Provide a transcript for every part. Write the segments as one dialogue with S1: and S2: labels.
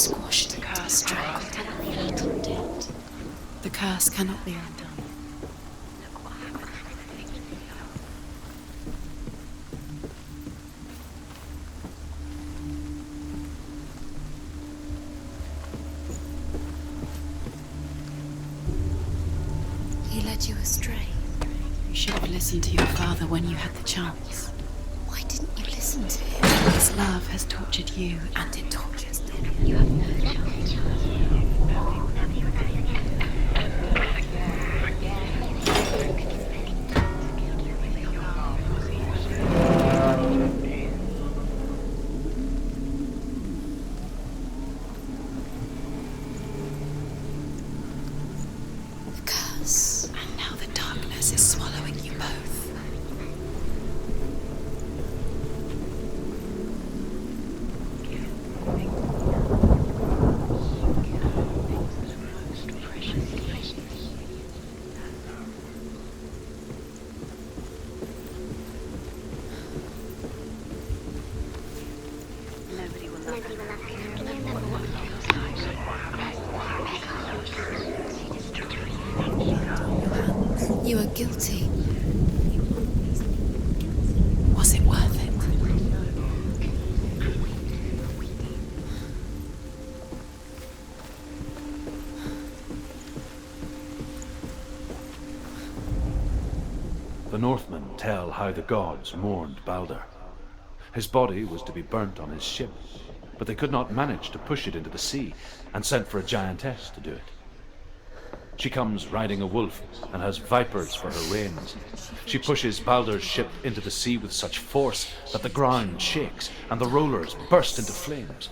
S1: squashed, the curse strangled, and dead. The curse cannot be undone. He led you astray. You should have listened to your father when you had the chance. Why didn't you listen to him? His love has tortured you, and it tortures them. You have no chance. The curse, and now the darkness is swallowing you both. You are guilty. Was it worth it?
S2: The Northmen tell how the gods mourned Balder. His body was to be burnt on his ship, but they could not manage to push it into the sea, and sent for a giantess to do it. She comes riding a wolf and has vipers for her reins. She pushes Balder's ship into the sea with such force that the ground shakes and the rollers burst into flames.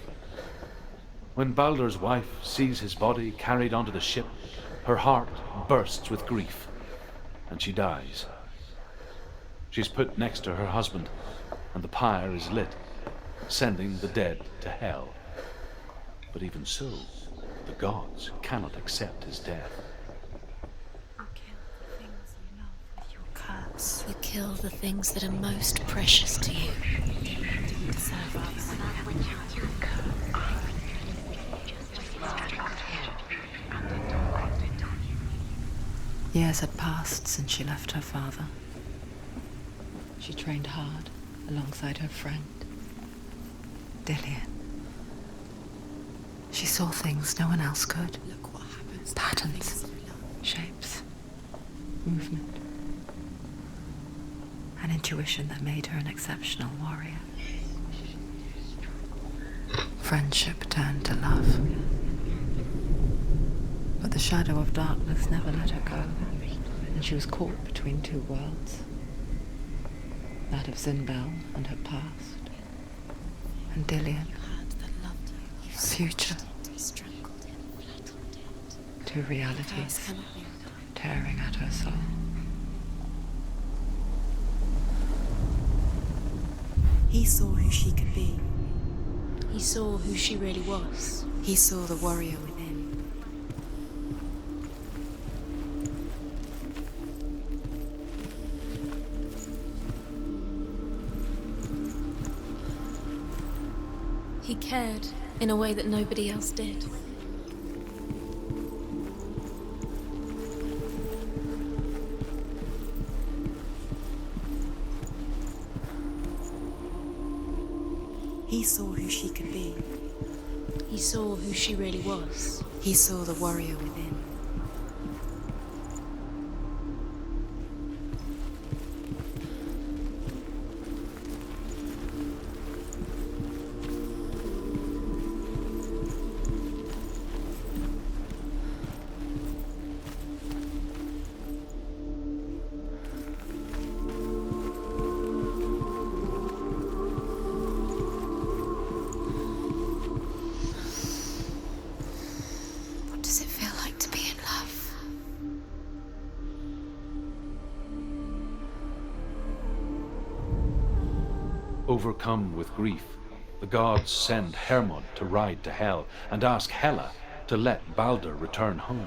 S2: When Balder's wife sees his body carried onto the ship, her heart bursts with grief, and she dies. She's put next to her husband, and the pyre is lit, sending the dead to hell. But even so, the gods cannot accept his death.
S1: You kill the things that are most precious to you. Years had passed since she left her father. She trained hard alongside her friend, Dillian. She saw things no one else could. Look what happens. Patterns, shapes, movement. An intuition that made her an exceptional warrior. Friendship turned to love. But the shadow of darkness never let her go, and she was caught between two worlds. That of Zinbel and her past, and Dillian, future. Two realities tearing at her soul. He saw who she could be. He saw who she really was. He saw the warrior within. He cared in a way that nobody else did. He saw who she could be. He saw who she really was. He saw the warrior within.
S2: Overcome with grief, the gods send Hermod to ride to Hell and ask Hela to let Balder return home.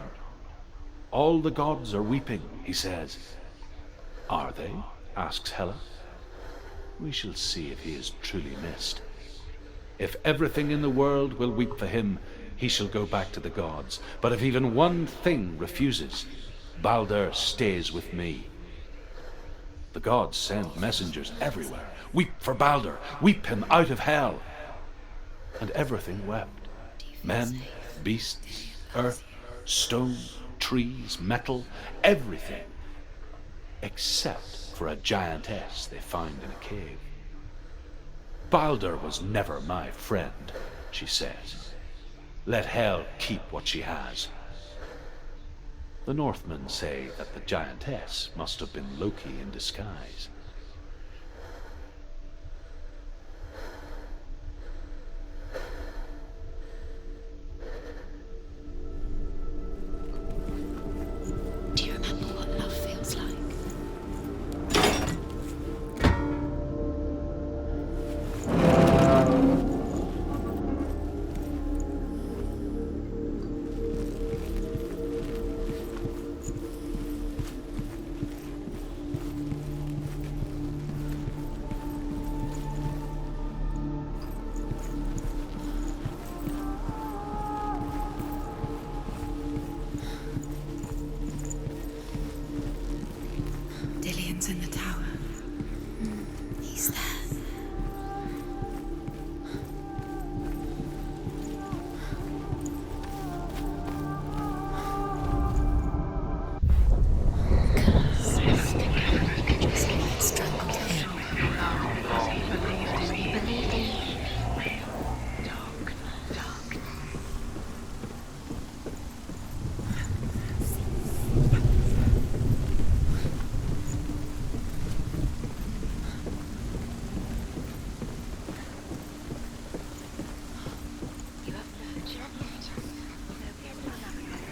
S2: All the gods are weeping, he says. Are they? Asks Hela. We shall see if he is truly missed. If everything in the world will weep for him, he shall go back to the gods. But if even one thing refuses, Balder stays with me. The gods send messengers everywhere. Weep for Balder, weep him out of hell. And everything wept. Men, beasts, earth, stone, trees, metal, everything. Except for a giantess they found in a cave. Balder was never my friend, she says. Let Hel keep what she has. The Northmen say that the giantess must have been Loki in disguise.
S1: Do you remember what love feels like? Dillian's in the tower. He's there. Just like it strangled him. He believed in dark.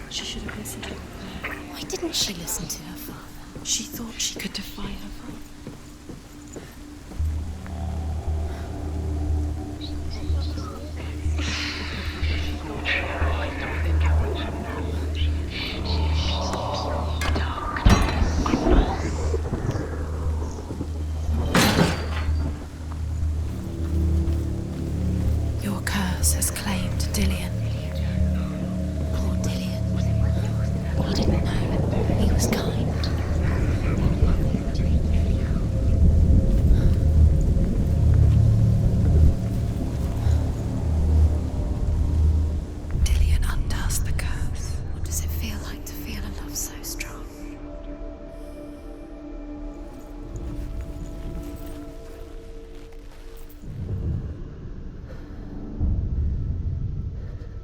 S1: She should have listened to her father. Why didn't she listen to her father? She thought she could defy her father. Your curse has claimed Dillian. Poor Dillian. He didn't know. He was kind. Dillian undoes the curse. What does it feel like to feel a love so strong?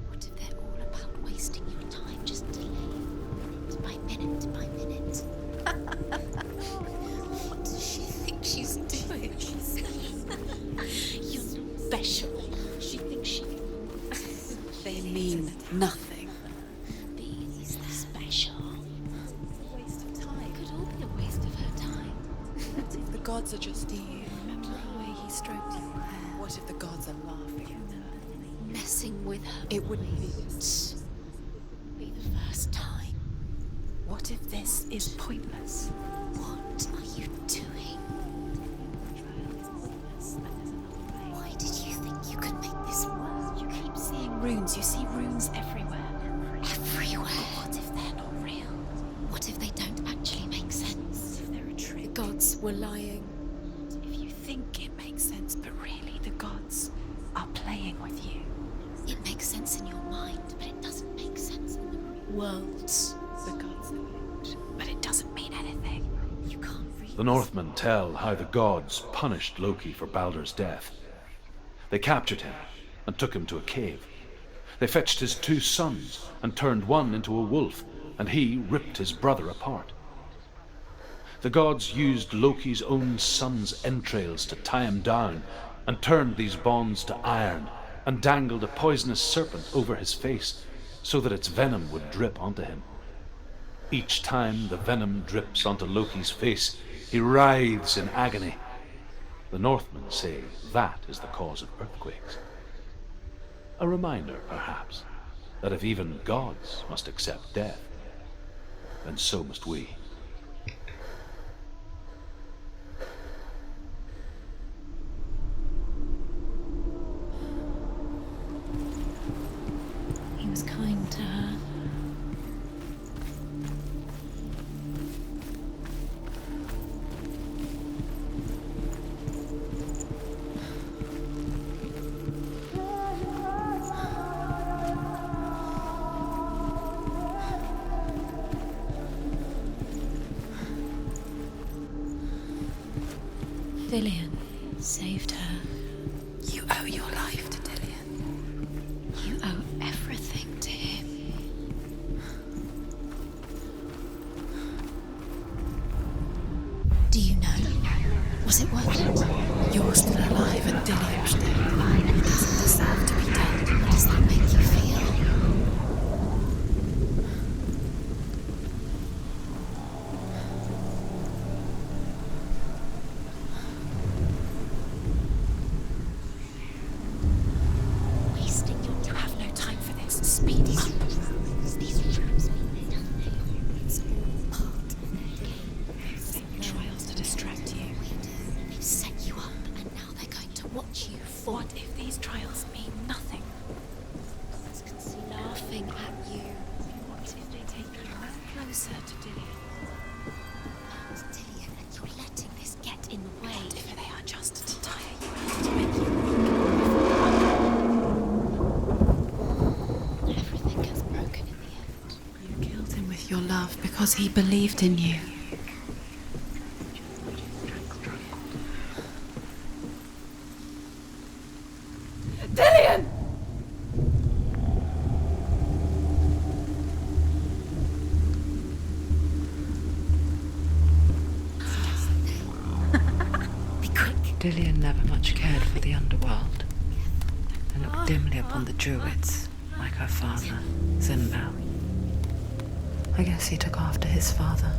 S1: What if they're all about wasting your time, just delaying by minute by minute? What does she think she's doing? You're special. She thinks she. They mean nothing. Being special. Waste of time. It could all be a waste of her time. What if the gods are just you? Remember the way he stroked your hair? What if the gods are laughing at her? Messing with her. It wouldn't be the first time. What if this is pointless? What are you doing? Why did you think you could make this work? You keep seeing runes. You see runes everywhere. Everywhere. What if they're not real? What if they don't actually make sense? What if they're a trick? The gods were lying. If you think it makes sense, but really the gods are playing with you. It makes sense in your mind, but it doesn't make sense in the real world. The gods are good, but it doesn't mean anything. You can't read.
S2: The Northmen tell how the gods punished Loki for Balder's death. They captured him and took him to a cave. They fetched his 2 sons and turned one into a wolf, and he ripped his brother apart. The gods used Loki's own son's entrails to tie him down and turned these bonds to iron and dangled a poisonous serpent over his face so that its venom would drip onto him. Each time the venom drips onto Loki's face, he writhes in agony. The Northmen say that is the cause of earthquakes. A reminder, perhaps, that if even gods must accept death, then so must we.
S1: was kind to her. Dillian saved her. You owe your life to Dillian. You owe everything to him. Do you know? Was it worth it? You're still alive and Dillian's dead. He doesn't deserve to be dead. How does that make you feel? You have no time for this. Speed up. These rooms mean nothing. It's all part of their game. Set trials to distract you. They've set you up, and now they're going to watch you fall. What if these trials mean nothing? Laughing at you. What if they take you closer to Dillian? Dillian, and you're letting this get in the way. What if they are just to tire you out, to make you everything gets broken in the end. You killed him with your love because he believed in you. Dillian! Be quick.
S3: Dillian never much cared for the underworld and looked dimly upon the druids, like her father, Zinbel. I guess he took after his father,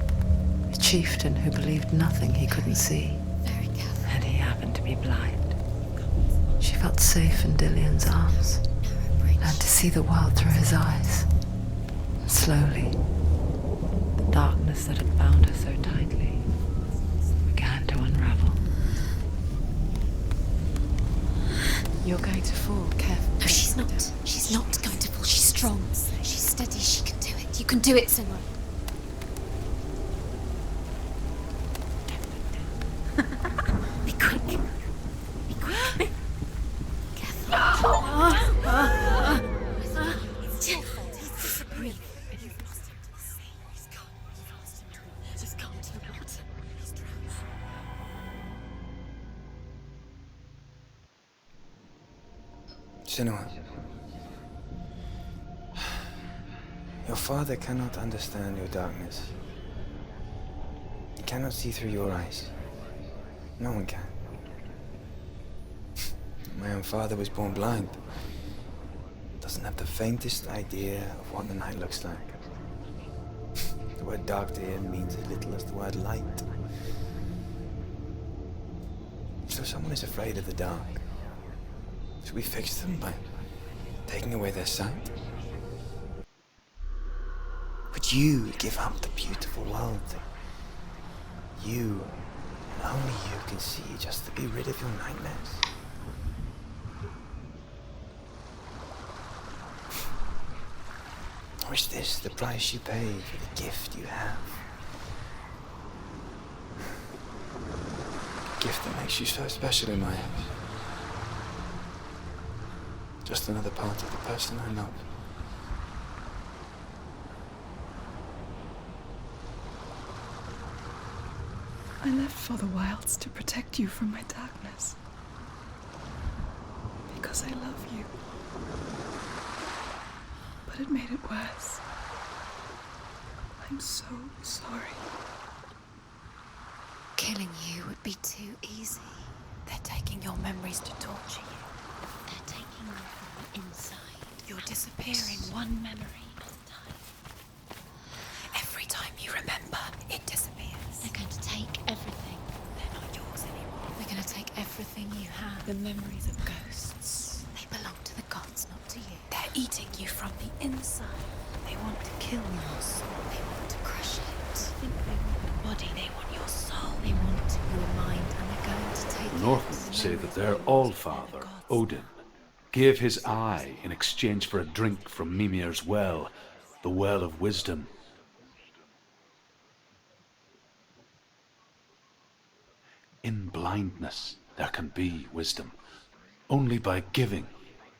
S3: a chieftain who believed nothing he couldn't see, and he happened to be blind. She felt safe in Dillian's arms, learned to see the world through his eyes. And slowly, the darkness that had bound her so tightly began to unravel.
S1: You're going to fall, careful. No, she's not. She's not going to fall. She's strong. She's steady. She can do it. You can do it, Senua. Be quick. Be quick. Careful. It's your fault. Breathe. You've lost him to the sea. He's gone. You've lost him to it. Just gone to the water. He's drowned.
S4: Senua, your father cannot understand your darkness. He cannot see through your eyes. No one can. My own father was born blind. Doesn't have the faintest idea of what the night looks like. The word dark to him means as little as the word light. So someone is afraid of the dark. Should we fix them by taking away their sight? Would you give up the beautiful world that you, and only you, can see just to be rid of your nightmares? Or is this the price you pay for the gift you have? A gift that makes you so special in my eyes. Just another part of the person I love.
S5: I left for the wilds to protect you from my darkness. Because I love you. But it made it worse. I'm so sorry.
S1: Killing you would be too easy. They're taking your memories to torture you. They're taking you from the inside. You're disappearing one memory at a time. Every time you remember, it disappears. They're going to take everything. They're not yours anymore. They're going to take everything you have. The memories of ghosts. They belong to the gods, not to you. They're eating you from the inside. They want to kill your soul. They want to crush it. They want the body. They want your soul. They want your mind, and they're going to take
S2: The Northmen say that their all-father, Odin, gave his eye in exchange for a drink from Mimir's well, the well of wisdom. In blindness there can be wisdom. Only by giving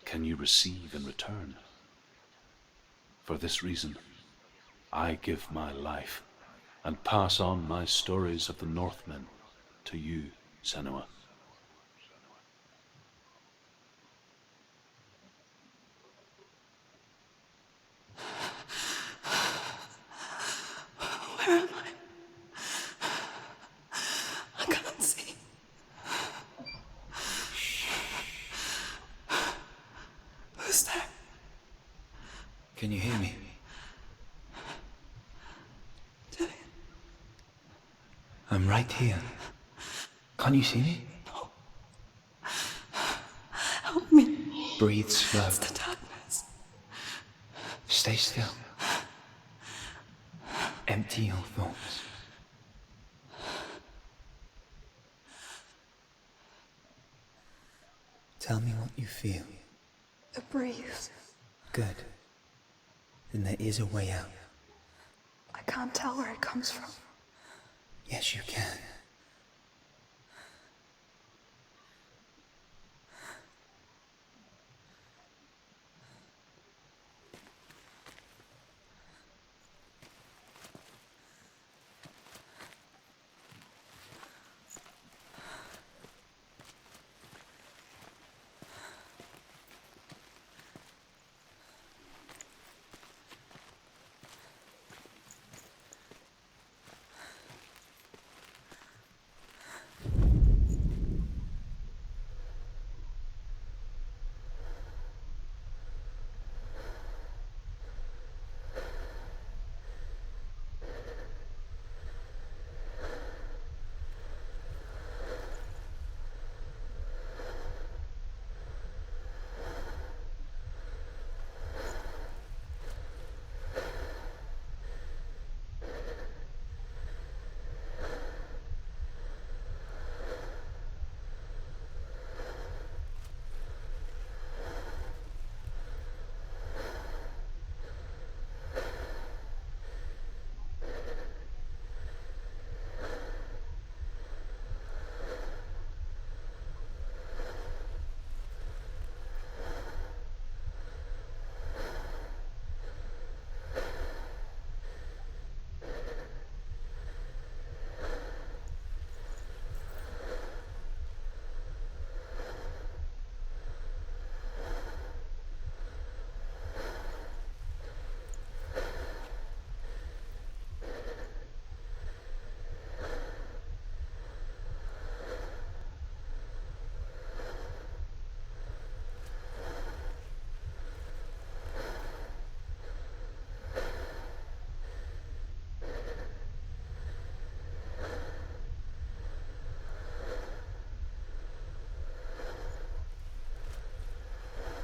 S2: can you receive in return. For this reason, I give my life and pass on my stories of the Northmen to you, Senua.
S5: Where am I? I can't see. Who's there?
S4: Can you hear me?
S5: Dillian.
S4: I'm right here. Can't you see me?
S5: No. Help me.
S4: Breathe slow.
S5: It's the darkness.
S4: Stay still. Empty your thoughts. Tell me what you feel.
S5: The breeze.
S4: Good. Then there is a way out.
S5: I can't tell where it comes from.
S4: Yes, you can.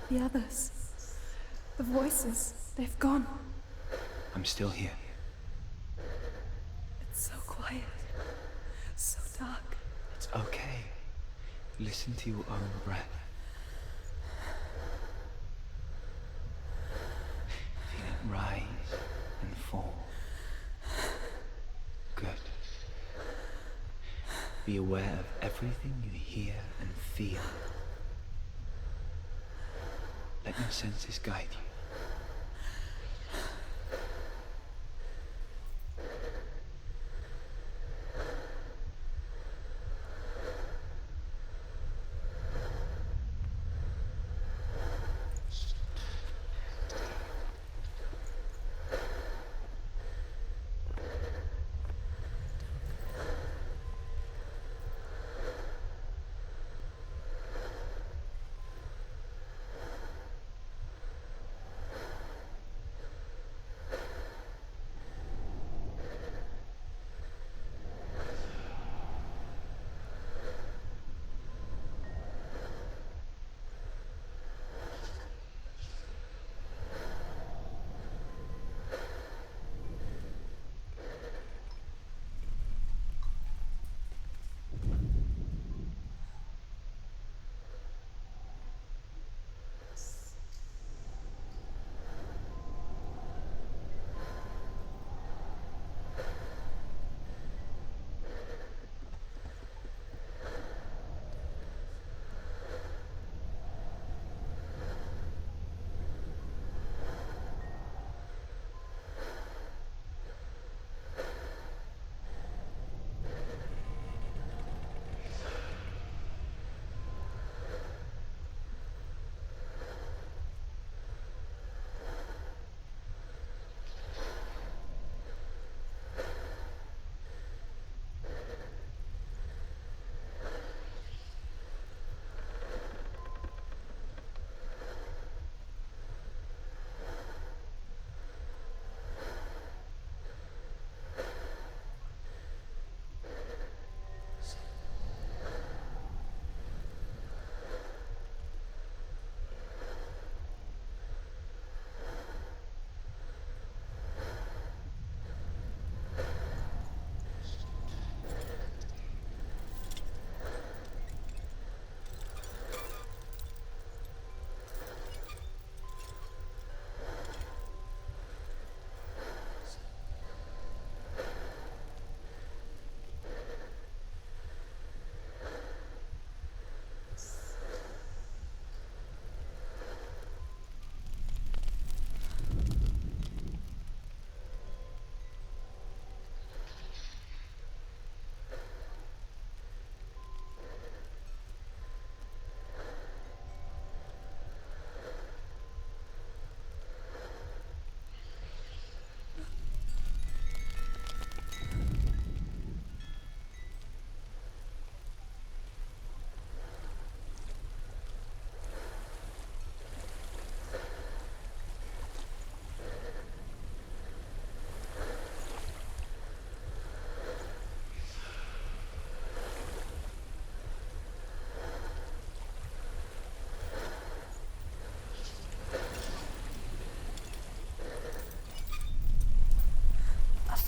S5: The others. The voices. They've gone.
S4: I'm still here.
S5: It's so quiet. So dark.
S4: It's okay. Listen to your own breath. Feel it rise and fall. Good. Be aware of everything you hear and feel. Let your senses guide you.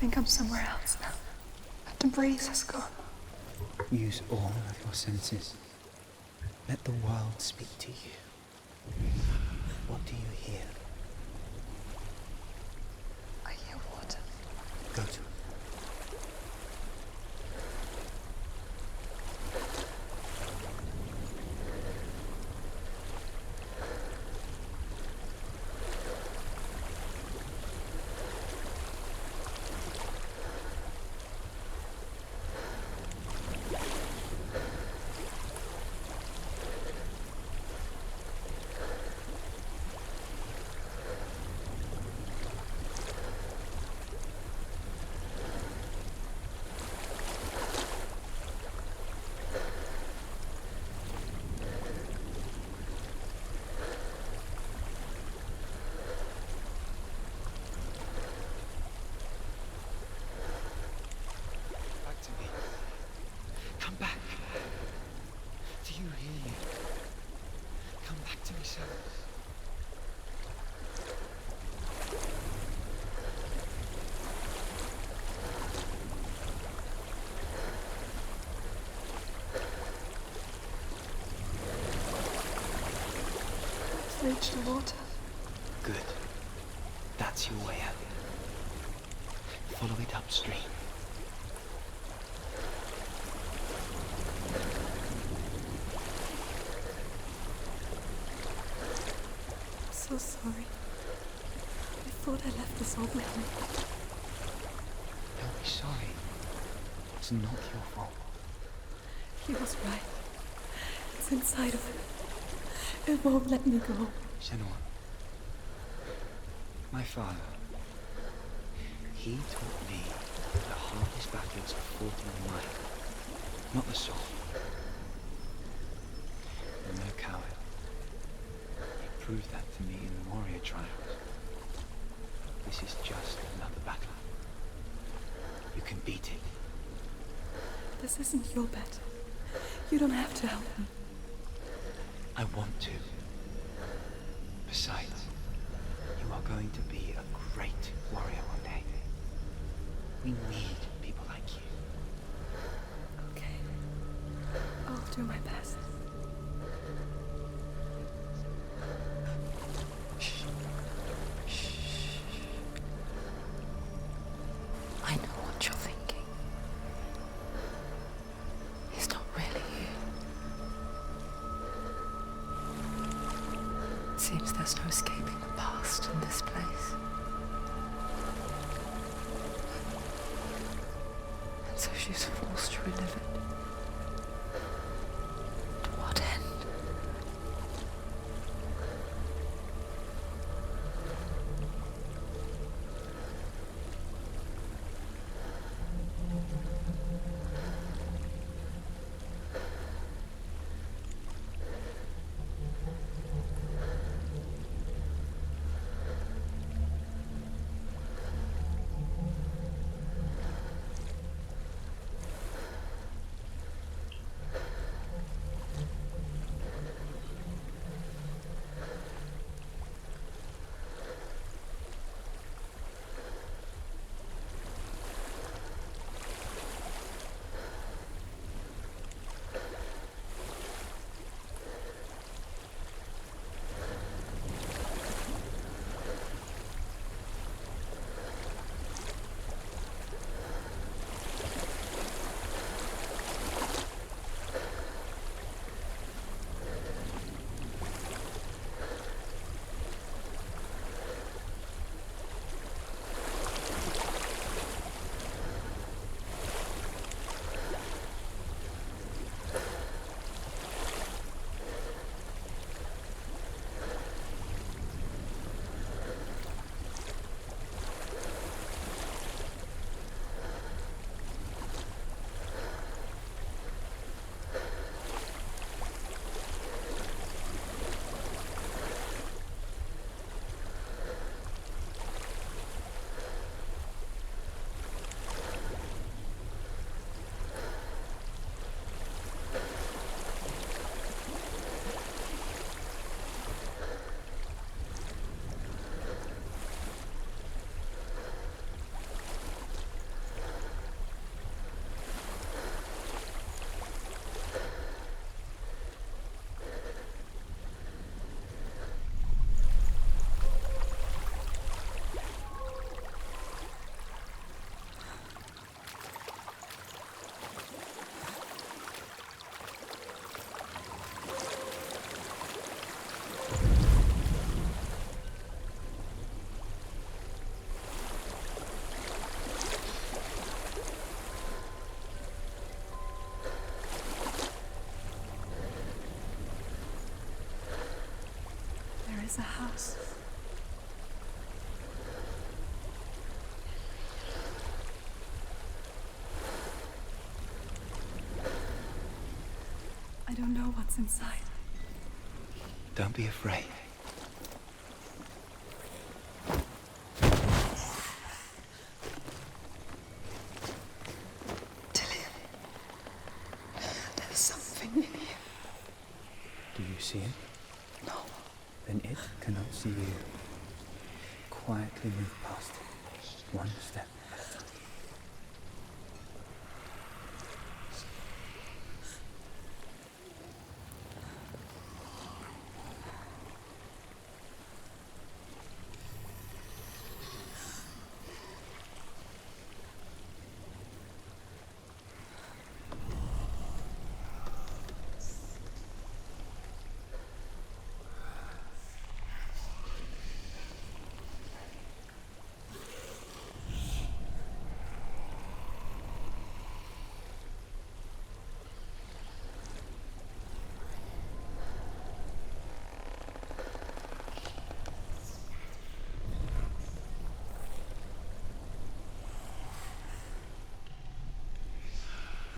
S5: think I'm somewhere else now. The breeze has gone.
S4: Use all of your senses. Let the world speak to you. What do you hear?
S5: I hear water.
S4: Go to it.
S6: Come back. Do you hear me? Come back to me, son.
S5: I've reached the water.
S6: Good. That's your way out. Follow it upstream.
S5: So sorry. I thought I left this all behind.
S6: Don't be sorry. It's not your fault.
S5: He was right. It's inside of it. It won't let me go.
S6: Senua. My father. He taught me that the hardest battles are fought in the mind, not the soul. I'm no coward. He proved that to me in the warrior trials. This is just another battle. You can beat it.
S5: This isn't your battle. You don't have to help me.
S6: I want to. Besides, you are going to be a great warrior one day. We need people like you.
S5: Okay. I'll do my best.
S3: I know what you're thinking. He's not really here. Seems there's no escaping the past in this place. And so she's forced to relive it. To what end?
S5: is a house. I don't know what's inside.
S6: Don't be afraid.
S5: There's something in here.
S6: Do you see it?
S5: No.
S6: Then it cannot see you. Quietly move past it. One step